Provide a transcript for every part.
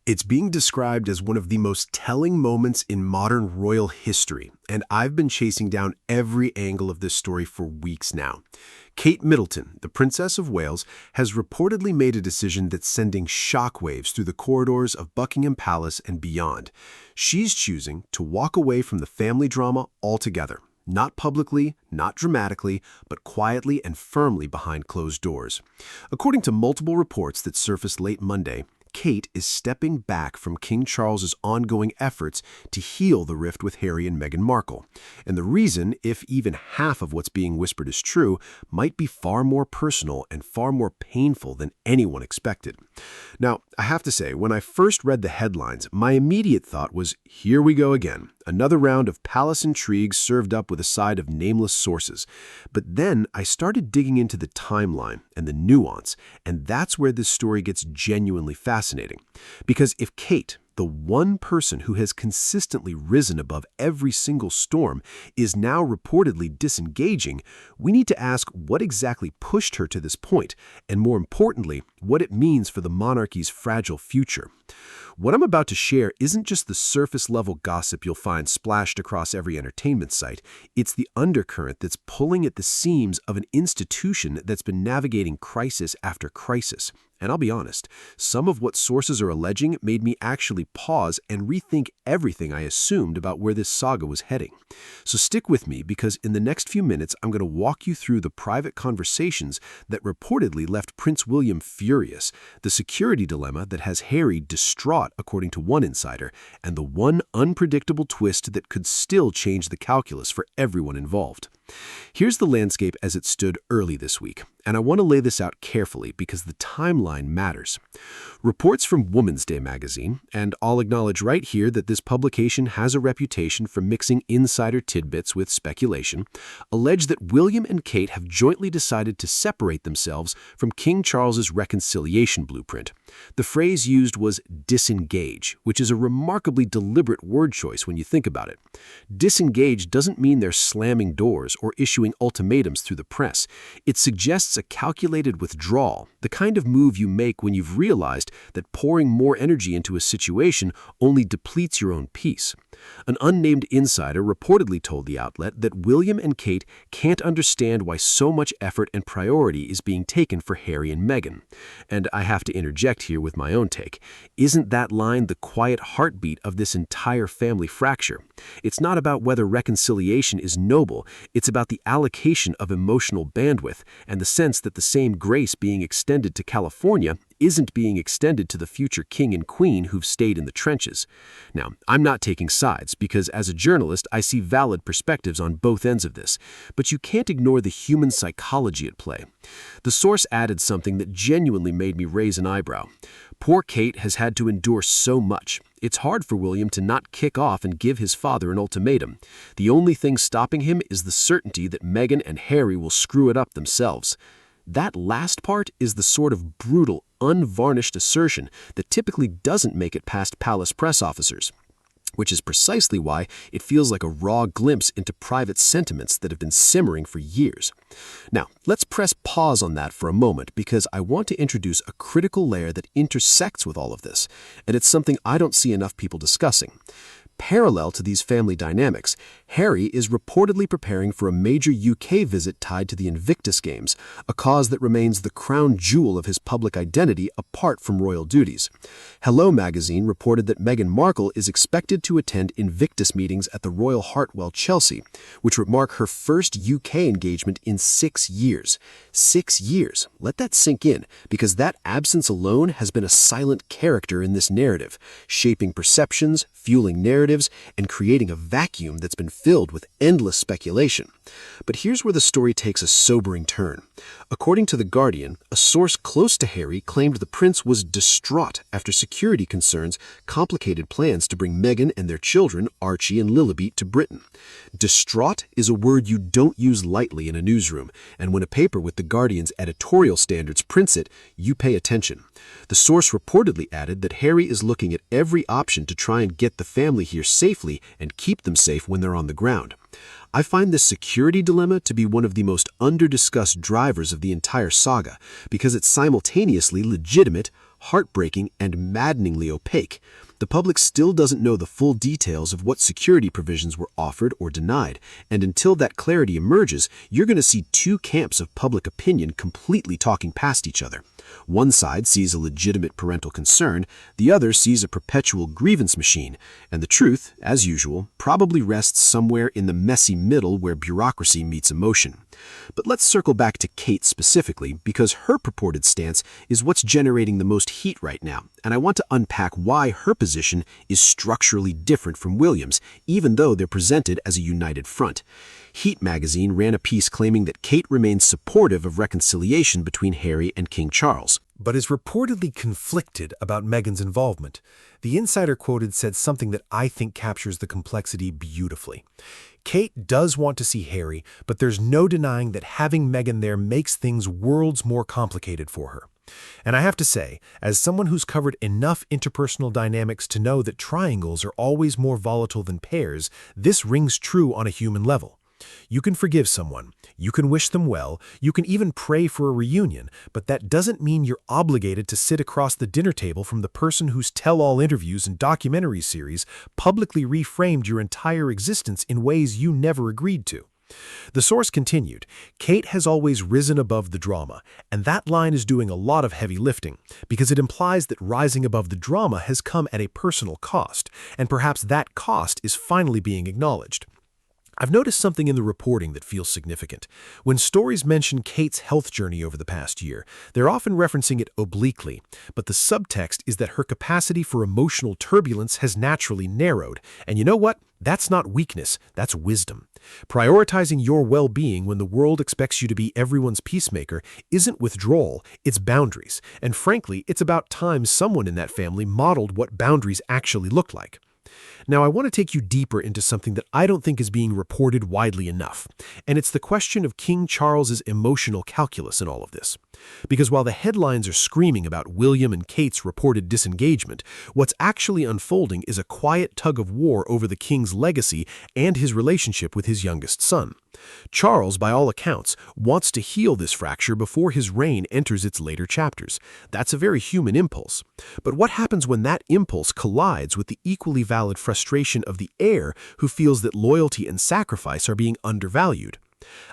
It's being described as one of the most telling moments in modern royal history, and I've been chasing down every angle of this story for weeks now. Kate Middleton, the Princess of Wales, has reportedly made a decision that's sending shockwaves through the corridors of Buckingham Palace and beyond. She's choosing to walk away from the family drama altogether. Not publicly, not dramatically, but quietly and firmly behind closed doors. According to multiple reports that surfaced late Monday, Kate is stepping back from King Charles's ongoing efforts to heal the rift with Harry and Meghan Markle. And the reason, if even half of what's being whispered is true, might be far more personal and far more painful than anyone expected. Now, I have to say, when I first read the headlines, my immediate thought was, here we go again. Another round of palace intrigues served up with a side of nameless sources. But then I started digging into the timeline and the nuance, and that's where this story gets genuinely fascinating. Because if Kate, the one person who has consistently risen above every single storm, is now reportedly disengaging, we need to ask what exactly pushed her to this point, and more importantly, what it means for the monarchy's fragile future. What I'm about to share isn't just the surface-level gossip you'll find splashed across every entertainment site. It's the undercurrent that's pulling at the seams of an institution that's been navigating crisis after crisis. And I'll be honest, some of what sources are alleging made me actually pause and rethink everything I assumed about where this saga was heading. So stick with me, because in the next few minutes, I'm going to walk you through the private conversations that reportedly left Prince William furious, the security dilemma that has Harry distraught, according to one insider, and the one unpredictable twist that could still change the calculus for everyone involved. Here's the landscape as it stood early this week, and I want to lay this out carefully because the timeline matters. Reports from Woman's Day magazine, and I'll acknowledge right here that this publication has a reputation for mixing insider tidbits with speculation, allege that William and Kate have jointly decided to separate themselves from King Charles's reconciliation blueprint. The phrase used was disengage, which is a remarkably deliberate word choice when you think about it. Disengage doesn't mean they're slamming doors or issuing ultimatums through the press. It suggests a calculated withdrawal, the kind of move you make when you've realized that pouring more energy into a situation only depletes your own peace. An unnamed insider reportedly told the outlet that William and Kate can't understand why so much effort and priority is being taken for Harry and Meghan. And I have to interject here with my own take. Isn't that line the quiet heartbeat of this entire family fracture? It's not about whether reconciliation is noble, it's about the allocation of emotional bandwidth and the sense that the same grace being extended to California isn't being extended to the future king and queen who've stayed in the trenches. Now, I'm not taking sides because as a journalist, I see valid perspectives on both ends of this, but you can't ignore the human psychology at play. The source added something that genuinely made me raise an eyebrow. Poor Kate has had to endure so much. It's hard for William to not kick off and give his father an ultimatum. The only thing stopping him is the certainty that Meghan and Harry will screw it up themselves. That last part is the sort of brutal, unvarnished assertion that typically doesn't make it past palace press officers, which is precisely why it feels like a raw glimpse into private sentiments that have been simmering for years. Now, let's press pause on that for a moment because I want to introduce a critical layer that intersects with all of this, and it's something I don't see enough people discussing. Parallel to these family dynamics, Harry is reportedly preparing for a major UK visit tied to the Invictus Games, a cause that remains the crown jewel of his public identity apart from royal duties. Hello magazine reported that Meghan Markle is expected to attend Invictus meetings at the Royal Hartwell, Chelsea, which would mark her first UK engagement in 6 years. 6 years. Let that sink in, because that absence alone has been a silent character in this narrative, shaping perceptions, fueling narratives, and creating a vacuum that's been filled with endless speculation. But here's where the story takes a sobering turn. According to The Guardian, a source close to Harry claimed the prince was distraught after security concerns complicated plans to bring Meghan and their children, Archie and Lilibet, to Britain. Distraught is a word you don't use lightly in a newsroom, and when a paper with The Guardian's editorial standards prints it, you pay attention. The source reportedly added that Harry is looking at every option to try and get the family here safely and keep them safe when they're on the ground. I find this security dilemma to be one of the most under-discussed drivers of the entire saga because it's simultaneously legitimate, heartbreaking, and maddeningly opaque. The public still doesn't know the full details of what security provisions were offered or denied, and until that clarity emerges, you're going to see two camps of public opinion completely talking past each other. One side sees a legitimate parental concern, the other sees a perpetual grievance machine, and the truth, as usual, probably rests somewhere in the messy middle where bureaucracy meets emotion. But let's circle back to Kate specifically, because her purported stance is what's generating the most heat right now, and I want to unpack why her position is structurally different from William's, even though they're presented as a united front. Heat magazine ran a piece claiming that Kate remains supportive of reconciliation between Harry and King Charles, but is reportedly conflicted about Meghan's involvement. The insider quoted said something that I think captures the complexity beautifully. Kate does want to see Harry, but there's no denying that having Meghan there makes things worlds more complicated for her. And I have to say, as someone who's covered enough interpersonal dynamics to know that triangles are always more volatile than pairs, this rings true on a human level. You can forgive someone, you can wish them well, you can even pray for a reunion, but that doesn't mean you're obligated to sit across the dinner table from the person whose tell-all interviews and documentary series publicly reframed your entire existence in ways you never agreed to. The source continued, Kate has always risen above the drama, and that line is doing a lot of heavy lifting, because it implies that rising above the drama has come at a personal cost, and perhaps that cost is finally being acknowledged. I've noticed something in the reporting that feels significant. When stories mention Kate's health journey over the past year, they're often referencing it obliquely, but the subtext is that her capacity for emotional turbulence has naturally narrowed. And you know what? That's not weakness, that's wisdom. Prioritizing your well-being when the world expects you to be everyone's peacemaker isn't withdrawal, it's boundaries. And frankly, it's about time someone in that family modeled what boundaries actually look like. Now, I want to take you deeper into something that I don't think is being reported widely enough, and it's the question of King Charles's emotional calculus in all of this. Because while the headlines are screaming about William and Kate's reported disengagement, what's actually unfolding is a quiet tug-of-war over the king's legacy and his relationship with his youngest son. Charles, by all accounts, wants to heal this fracture before his reign enters its later chapters. That's a very human impulse. But what happens when that impulse collides with the equally valid frustration of the heir who feels that loyalty and sacrifice are being undervalued?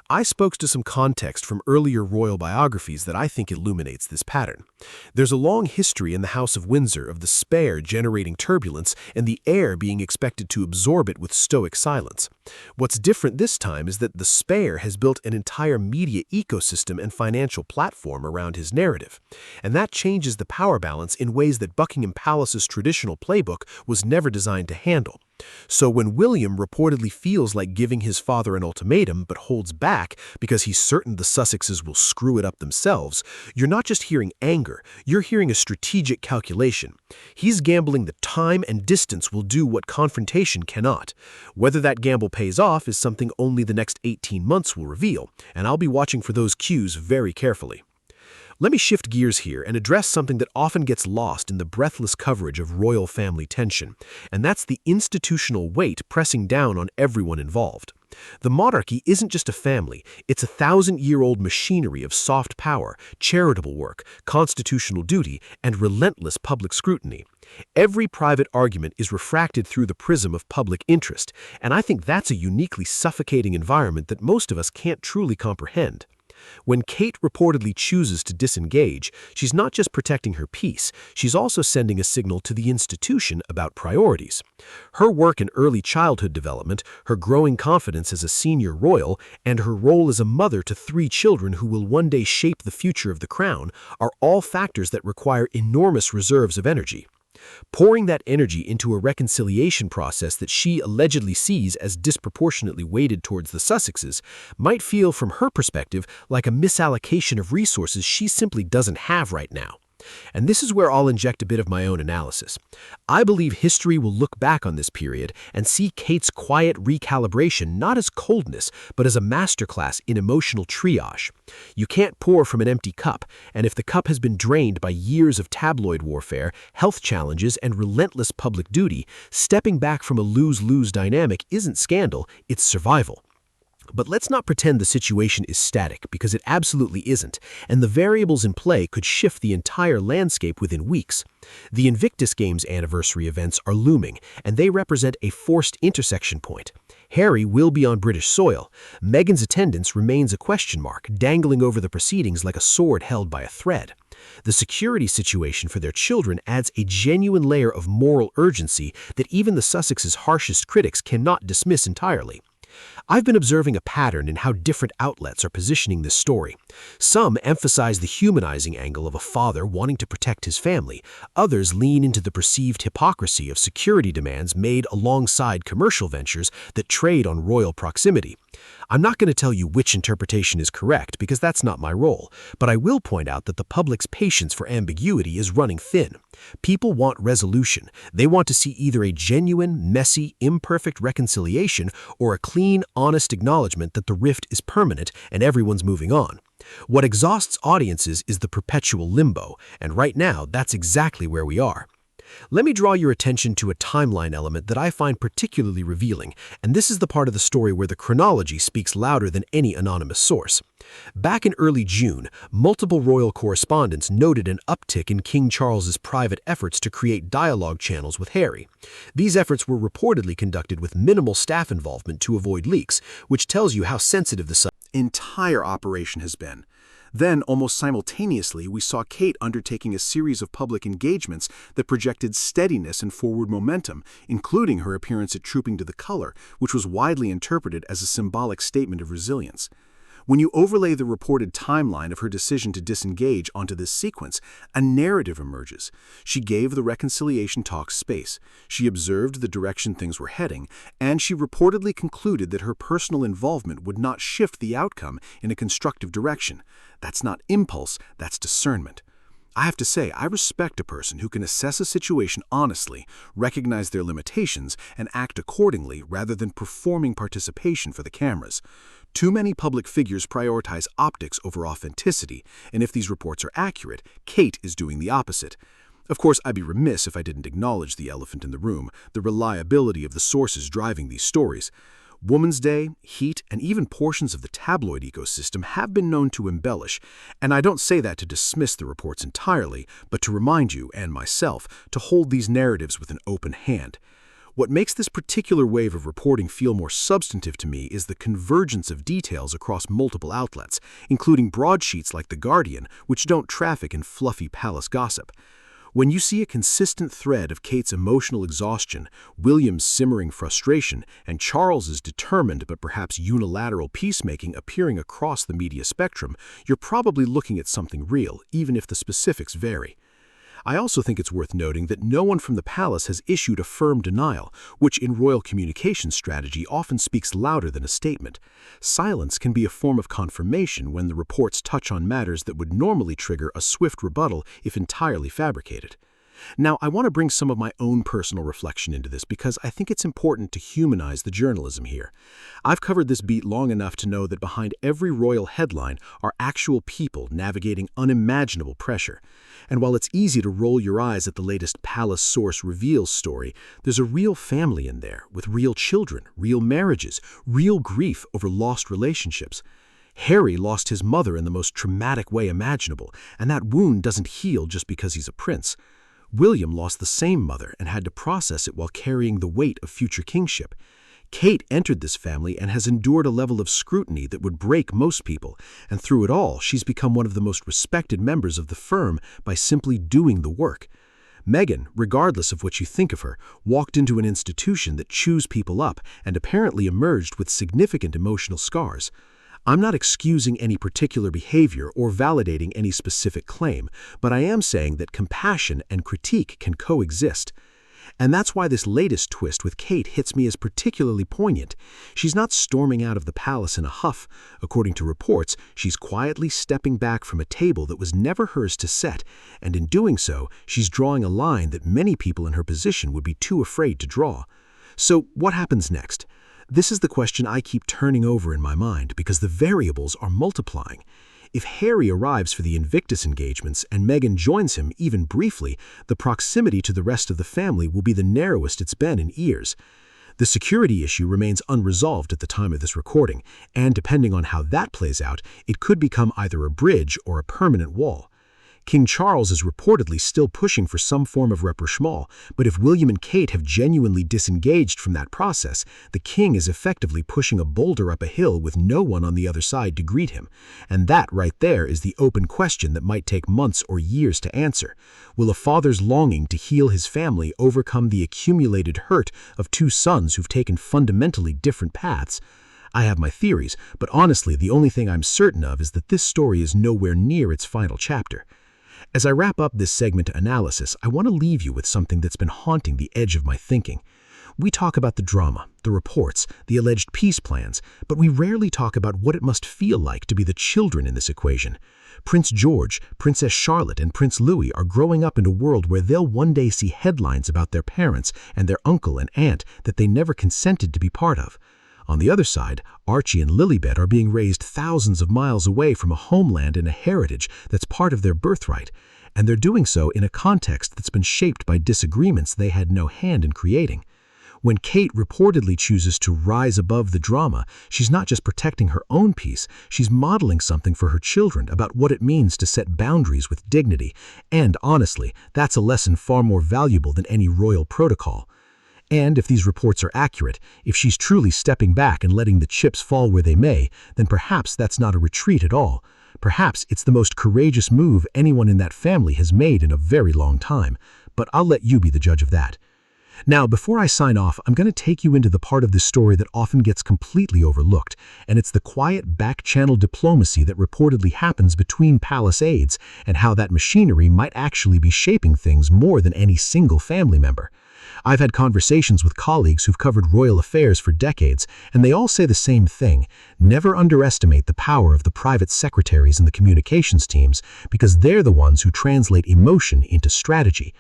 I spoke to some context from earlier royal biographies that I think illuminates this pattern. There's a long history in the House of Windsor of the spare generating turbulence and the heir being expected to absorb it with stoic silence. What's different this time is that the spare has built an entire media ecosystem and financial platform around his narrative. And that changes the power balance in ways that Buckingham Palace's traditional playbook was never designed to handle. So when William reportedly feels like giving his father an ultimatum but holds back because he's certain the Sussexes will screw it up themselves, you're not just hearing anger, you're hearing a strategic calculation. He's gambling that time and distance will do what confrontation cannot. Whether that gamble pays off is something only the next 18 months will reveal, and I'll be watching for those cues very carefully. Let me shift gears here and address something that often gets lost in the breathless coverage of royal family tension, and that's the institutional weight pressing down on everyone involved. The monarchy isn't just a family, it's a 1,000-year-old machinery of soft power, charitable work, constitutional duty, and relentless public scrutiny. Every private argument is refracted through the prism of public interest, and I think that's a uniquely suffocating environment that most of us can't truly comprehend. When Kate reportedly chooses to disengage, she's not just protecting her peace, she's also sending a signal to the institution about priorities. Her work in early childhood development, her growing confidence as a senior royal, and her role as a mother to 3 children who will one day shape the future of the crown are all factors that require enormous reserves of energy. Pouring that energy into a reconciliation process that she allegedly sees as disproportionately weighted towards the Sussexes might feel, from her perspective, like a misallocation of resources she simply doesn't have right now. And this is where I'll inject a bit of my own analysis. I believe history will look back on this period and see Kate's quiet recalibration not as coldness, but as a masterclass in emotional triage. You can't pour from an empty cup, and if the cup has been drained by years of tabloid warfare, health challenges, and relentless public duty, stepping back from a lose-lose dynamic isn't scandal, it's survival. But let's not pretend the situation is static, because it absolutely isn't, and the variables in play could shift the entire landscape within weeks. The Invictus Games anniversary events are looming, and they represent a forced intersection point. Harry will be on British soil. Meghan's attendance remains a question mark, dangling over the proceedings like a sword held by a thread. The security situation for their children adds a genuine layer of moral urgency that even the Sussex's harshest critics cannot dismiss entirely. I've been observing a pattern in how different outlets are positioning this story. Some emphasize the humanizing angle of a father wanting to protect his family. Others lean into the perceived hypocrisy of security demands made alongside commercial ventures that trade on royal proximity. I'm not going to tell you which interpretation is correct, because that's not my role, but I will point out that the public's patience for ambiguity is running thin. People want resolution. They want to see either a genuine, messy, imperfect reconciliation or a clean, honest acknowledgement that the rift is permanent and everyone's moving on. What exhausts audiences is the perpetual limbo, and right now that's exactly where we are. Let me draw your attention to a timeline element that I find particularly revealing, and this is the part of the story where the chronology speaks louder than any anonymous source. Back in early June, multiple royal correspondents noted an uptick in King Charles's private efforts to create dialogue channels with Harry. These efforts were reportedly conducted with minimal staff involvement to avoid leaks, which tells you how sensitive the entire operation has been. Then, almost simultaneously, we saw Kate undertaking a series of public engagements that projected steadiness and forward momentum, including her appearance at Trooping to the Color, which was widely interpreted as a symbolic statement of resilience. When you overlay the reported timeline of her decision to disengage onto this sequence, a narrative emerges. She gave the reconciliation talks space, she observed the direction things were heading, and she reportedly concluded that her personal involvement would not shift the outcome in a constructive direction. That's not impulse, that's discernment. I have to say, I respect a person who can assess a situation honestly, recognize their limitations, and act accordingly rather than performing participation for the cameras. Too many public figures prioritize optics over authenticity, and if these reports are accurate, Kate is doing the opposite. Of course, I'd be remiss if I didn't acknowledge the elephant in the room, the reliability of the sources driving these stories. Woman's Day, Heat, and even portions of the tabloid ecosystem have been known to embellish, and I don't say that to dismiss the reports entirely, but to remind you, and myself, to hold these narratives with an open hand. What makes this particular wave of reporting feel more substantive to me is the convergence of details across multiple outlets, including broadsheets like The Guardian, which don't traffic in fluffy palace gossip. When you see a consistent thread of Kate's emotional exhaustion, William's simmering frustration, and Charles's determined but perhaps unilateral peacemaking appearing across the media spectrum, you're probably looking at something real, even if the specifics vary. I also think it's worth noting that no one from the palace has issued a firm denial, which in royal communication strategy often speaks louder than a statement. Silence can be a form of confirmation when the reports touch on matters that would normally trigger a swift rebuttal if entirely fabricated. Now, I want to bring some of my own personal reflection into this because I think it's important to humanize the journalism here. I've covered this beat long enough to know that behind every royal headline are actual people navigating unimaginable pressure. And while it's easy to roll your eyes at the latest Palace Source Reveals story, there's a real family in there, with real children, real marriages, real grief over lost relationships. Harry lost his mother in the most traumatic way imaginable, and that wound doesn't heal just because he's a prince. William lost the same mother and had to process it while carrying the weight of future kingship. Kate entered this family and has endured a level of scrutiny that would break most people, and through it all, she's become one of the most respected members of the firm by simply doing the work. Meghan, regardless of what you think of her, walked into an institution that chews people up and apparently emerged with significant emotional scars. I'm not excusing any particular behavior or validating any specific claim, but I am saying that compassion and critique can coexist. And that's why this latest twist with Kate hits me as particularly poignant. She's not storming out of the palace in a huff. According to reports, she's quietly stepping back from a table that was never hers to set, and in doing so, she's drawing a line that many people in her position would be too afraid to draw. So what happens next? This is the question I keep turning over in my mind because the variables are multiplying. If Harry arrives for the Invictus engagements and Meghan joins him even briefly, the proximity to the rest of the family will be the narrowest it's been in years. The security issue remains unresolved at the time of this recording, and depending on how that plays out, it could become either a bridge or a permanent wall. King Charles is reportedly still pushing for some form of rapprochement, but if William and Kate have genuinely disengaged from that process, the king is effectively pushing a boulder up a hill with no one on the other side to greet him. And that right there is the open question that might take months or years to answer. Will a father's longing to heal his family overcome the accumulated hurt of two sons who've taken fundamentally different paths? I have my theories, but honestly, the only thing I'm certain of is that this story is nowhere near its final chapter. As I wrap up this segment analysis, I want to leave you with something that's been haunting the edge of my thinking. We talk about the drama, the reports, the alleged peace plans, but we rarely talk about what it must feel like to be the children in this equation. Prince George, Princess Charlotte, and Prince Louis are growing up in a world where they'll one day see headlines about their parents and their uncle and aunt that they never consented to be part of. On the other side, Archie and Lilibet are being raised thousands of miles away from a homeland and a heritage that's part of their birthright, and they're doing so in a context that's been shaped by disagreements they had no hand in creating. When Kate reportedly chooses to rise above the drama, she's not just protecting her own peace, she's modeling something for her children about what it means to set boundaries with dignity, and honestly, that's a lesson far more valuable than any royal protocol. And if these reports are accurate, if she's truly stepping back and letting the chips fall where they may, then perhaps that's not a retreat at all. Perhaps it's the most courageous move anyone in that family has made in a very long time. But I'll let you be the judge of that. Now, before I sign off, I'm going to take you into the part of this story that often gets completely overlooked, and it's the quiet back-channel diplomacy that reportedly happens between palace aides, and how that machinery might actually be shaping things more than any single family member. I've had conversations with colleagues who've covered royal affairs for decades, and they all say the same thing: never underestimate the power of the private secretaries and the communications teams, because they're the ones who translate emotion into strategy.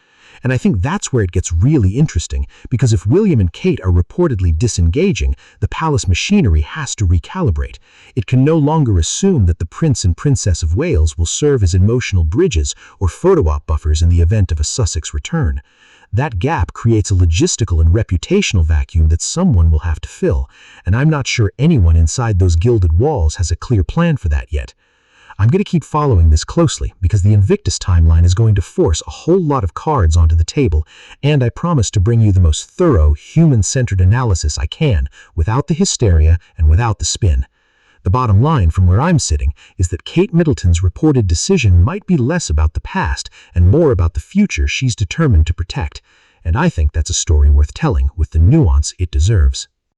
And I think that's where it gets really interesting, because if William and Kate are reportedly disengaging, the palace machinery has to recalibrate. It can no longer assume that the Prince and Princess of Wales will serve as emotional bridges or photo op buffers in the event of a Sussex return. That gap creates a logistical and reputational vacuum that someone will have to fill, and I'm not sure anyone inside those gilded walls has a clear plan for that yet. I'm going to keep following this closely because the Invictus timeline is going to force a whole lot of cards onto the table, and I promise to bring you the most thorough, human-centered analysis I can, without the hysteria and without the spin. The bottom line from where I'm sitting is that Kate Middleton's reported decision might be less about the past and more about the future she's determined to protect, and I think that's a story worth telling with the nuance it deserves.